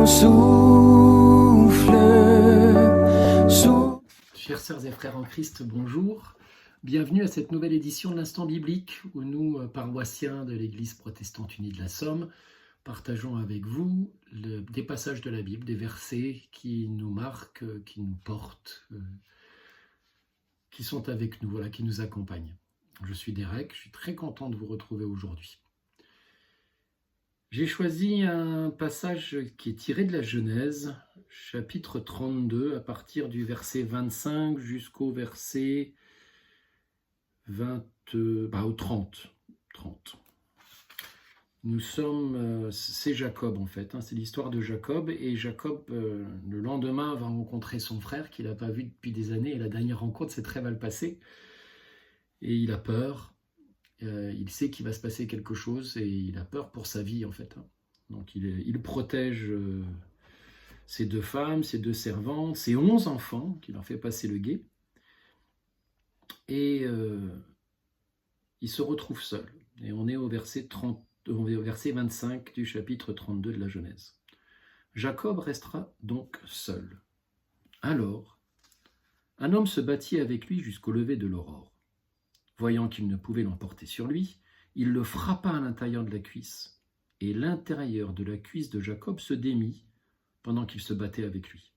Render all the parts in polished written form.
mon souffle. Chers sœurs et frères en Christ, bonjour. Bienvenue à cette nouvelle édition de l'Instant Biblique où nous, paroissiens de l'Église protestante unie de la Somme, partageons avec vous des passages de la Bible, des versets qui nous marquent, qui nous portent, qui sont avec nous, voilà, qui nous accompagnent. Je suis Derek, je suis très content de vous retrouver aujourd'hui. J'ai choisi un passage qui est tiré de la Genèse, chapitre 32, à partir du verset 25 jusqu'au verset au 30. Nous sommes, c'est Jacob en fait, c'est l'histoire de Jacob, et Jacob, le lendemain, va rencontrer son frère qu'il n'a pas vu depuis des années, et la dernière rencontre s'est très mal passée, et il a peur. Il sait qu'il va se passer quelque chose et il a peur pour sa vie en fait. Donc il protège ses deux femmes, ses deux servantes, ses 11 enfants qu'il leur fait passer le gué. Et il se retrouve seul. Et on est au verset 25 du chapitre 32 de la Genèse. Jacob restera donc seul. Alors, un homme se battit avec lui jusqu'au lever de l'aurore. Voyant qu'il ne pouvait l'emporter sur lui, il le frappa à l'intérieur de la cuisse, et l'intérieur de la cuisse de Jacob se démit pendant qu'il se battait avec lui.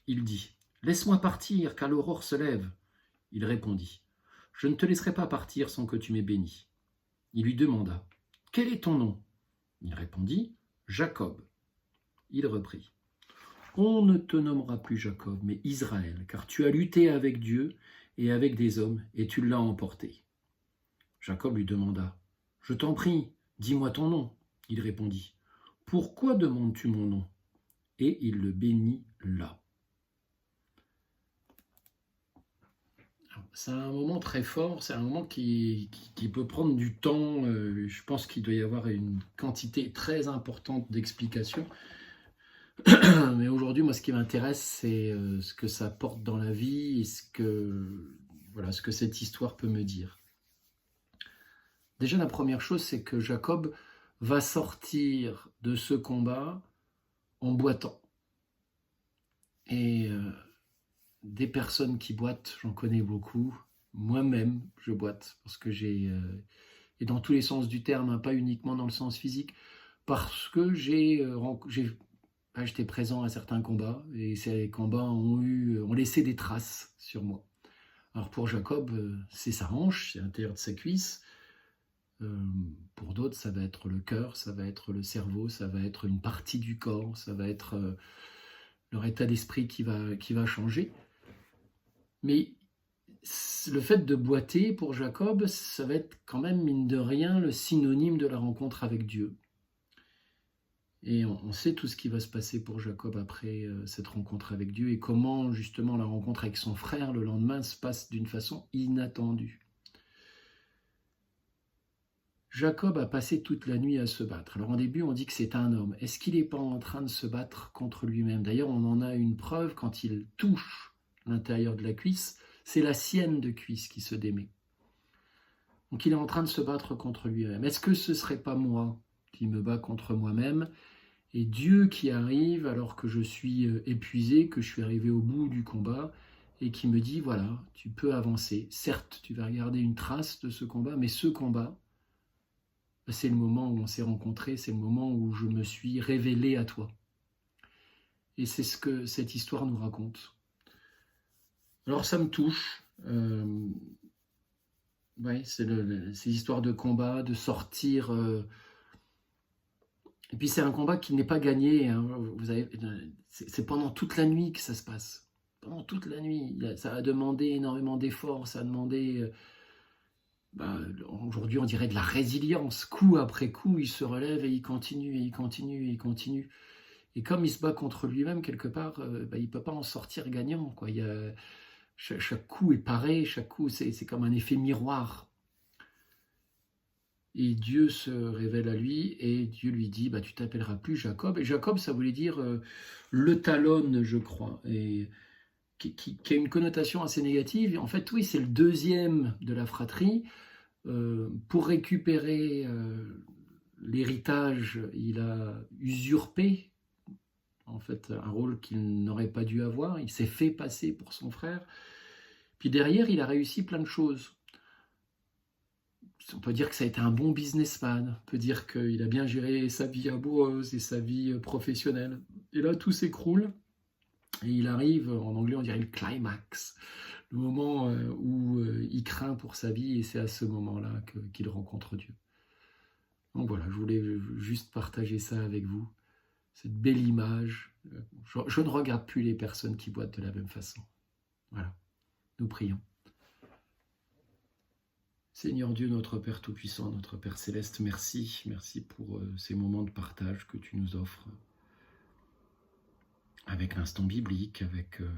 Il dit : « Laisse-moi partir, car l'aurore se lève. » Il répondit : « Je ne te laisserai pas partir sans que tu m'aies béni. » Il lui demanda : « Quel est ton nom ?» Il répondit : « Jacob. » Il reprit : « On ne te nommera plus Jacob, mais Israël, car tu as lutté avec Dieu et avec des hommes, et tu l'as emporté. » Jacob lui demanda : « Je t'en prie, dis-moi ton nom. » Il répondit : « Pourquoi demandes-tu mon nom ?» Et il le bénit là. C'est un moment très fort, c'est un moment qui peut prendre du temps. Je pense qu'il doit y avoir une quantité très importante d'explications. Mais aujourd'hui, moi, ce qui m'intéresse, c'est ce que ça porte dans la vie et ce que cette histoire peut me dire. Déjà, la première chose, c'est que Jacob va sortir de ce combat en boitant. Et des personnes qui boitent, j'en connais beaucoup. Moi-même, je boite parce que et dans tous les sens du terme, pas uniquement dans le sens physique, parce que j'étais présent à certains combats, et ces combats ont laissé des traces sur moi. Alors pour Jacob, c'est sa hanche, c'est l'intérieur de sa cuisse. Pour d'autres, ça va être le cœur, ça va être le cerveau, ça va être une partie du corps, ça va être leur état d'esprit qui va changer. Mais le fait de boiter, pour Jacob, ça va être quand même, mine de rien, le synonyme de la rencontre avec Dieu. Et on sait tout ce qui va se passer pour Jacob après cette rencontre avec Dieu, et comment justement la rencontre avec son frère le lendemain se passe d'une façon inattendue. Jacob a passé toute la nuit à se battre. Alors en début, on dit que c'est un homme. Est-ce qu'il n'est pas en train de se battre contre lui-même ? D'ailleurs, on en a une preuve quand il touche l'intérieur de la cuisse. C'est la sienne de cuisse qui se démet. Donc il est en train de se battre contre lui-même. Est-ce que ce ne serait pas moi qui me bats contre moi-même, et Dieu qui arrive alors que je suis épuisé, que je suis arrivé au bout du combat, et qui me dit, voilà, tu peux avancer. Certes, tu vas garder une trace de ce combat, mais ce combat, c'est le moment où on s'est rencontrés, c'est le moment où je me suis révélé à toi. Et c'est ce que cette histoire nous raconte. Alors ça me touche. Ces histoires de combat, de sortir. Et puis c'est un combat qui n'est pas gagné. C'est pendant toute la nuit que ça se passe. Pendant toute la nuit. Ça a demandé énormément d'efforts, ça a demandé... aujourd'hui, on dirait de la résilience. Coup après coup, il se relève et il continue, et il continue, et il continue. Et comme il se bat contre lui-même, quelque part, il ne peut pas en sortir gagnant, quoi. Chaque coup est paré, chaque coup, c'est comme un effet miroir. Et Dieu se révèle à lui, et Dieu lui dit, tu t'appelleras plus Jacob. Et Jacob, ça voulait dire le talonne, je crois, et qui a une connotation assez négative. En fait, oui, c'est le deuxième de la fratrie. Pour récupérer l'héritage, il a usurpé en fait, un rôle qu'il n'aurait pas dû avoir. Il s'est fait passer pour son frère. Puis derrière, il a réussi plein de choses. On peut dire que ça a été un bon businessman. On peut dire qu'il a bien géré sa vie amoureuse et sa vie professionnelle. Et là, tout s'écroule. Et il arrive, en anglais, on dirait le climax. Le moment où il craint pour sa vie. Et c'est à ce moment-là qu'il rencontre Dieu. Donc voilà, je voulais juste partager ça avec vous. Cette belle image. Je ne regarde plus les personnes qui boitent de la même façon. Voilà, nous prions. Seigneur Dieu, notre Père Tout-Puissant, notre Père Céleste, merci. Merci pour ces moments de partage que tu nous offres. Avec l'instant biblique, avec le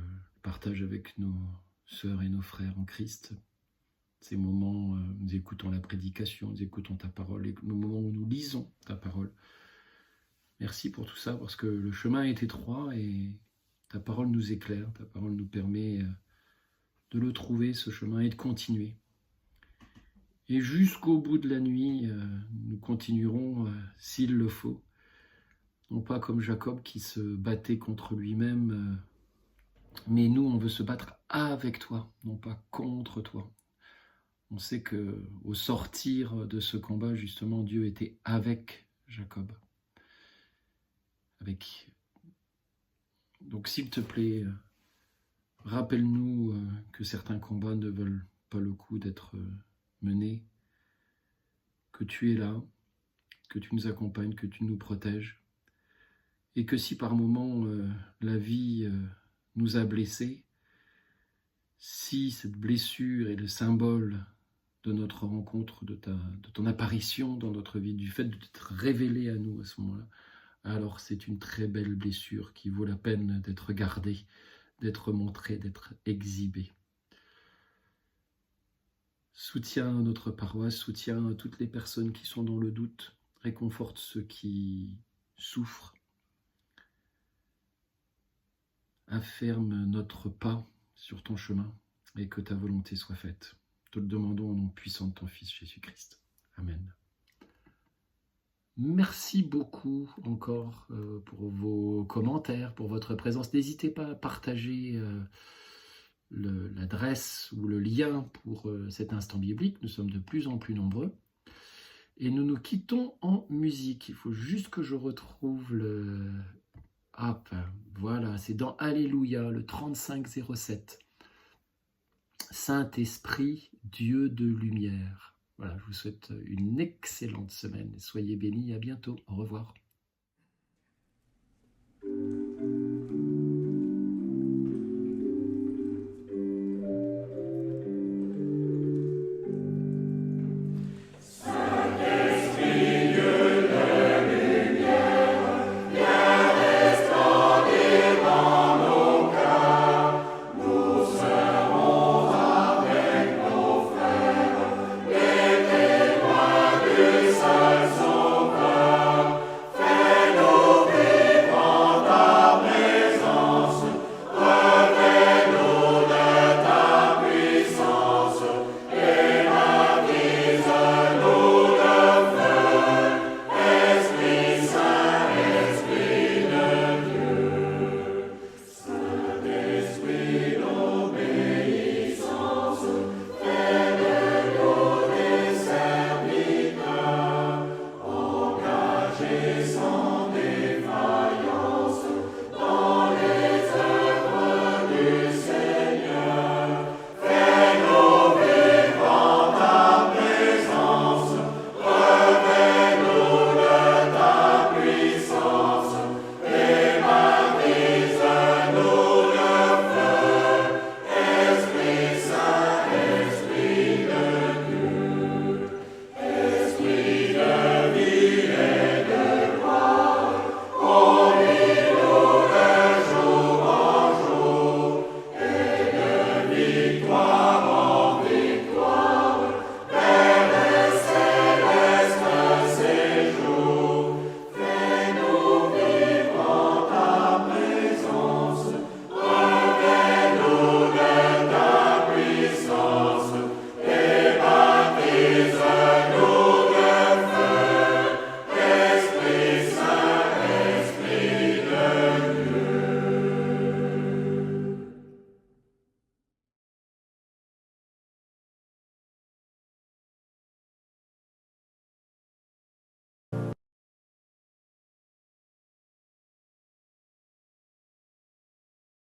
partage avec nos sœurs et nos frères en Christ. Ces moments, nous écoutons la prédication, nous écoutons ta parole, et le moment où nous lisons ta parole. Merci pour tout ça, parce que le chemin est étroit et ta parole nous éclaire, ta parole nous permet de le trouver, ce chemin, et de continuer. Et jusqu'au bout de la nuit, nous continuerons, s'il le faut, non pas comme Jacob qui se battait contre lui-même, mais nous, on veut se battre avec toi, non pas contre toi. On sait qu'au sortir de ce combat, justement, Dieu était avec Jacob. Donc, s'il te plaît, rappelle-nous que certains combats ne veulent pas le coup d'être menés, que tu es là, que tu nous accompagnes, que tu nous protèges, et que si par moments la vie nous a blessés, si cette blessure est le symbole de notre rencontre, de ton apparition dans notre vie, du fait de t'être révélé à nous à ce moment-là, alors c'est une très belle blessure qui vaut la peine d'être gardée, d'être montrée, d'être exhibée. Soutiens notre paroisse, soutiens toutes les personnes qui sont dans le doute, réconforte ceux qui souffrent, afferme notre pas sur ton chemin et que ta volonté soit faite. Te le demandons au nom puissant de ton Fils Jésus-Christ. Amen. Merci beaucoup encore pour vos commentaires, pour votre présence. N'hésitez pas à partager l'adresse ou le lien pour cet instant biblique. Nous sommes de plus en plus nombreux. Et nous nous quittons en musique. Il faut juste que je retrouve le... Hop, voilà, c'est dans Alléluia, le 3507. Saint-Esprit, Dieu de lumière. Voilà, je vous souhaite une excellente semaine. Soyez bénis, à bientôt. Au revoir.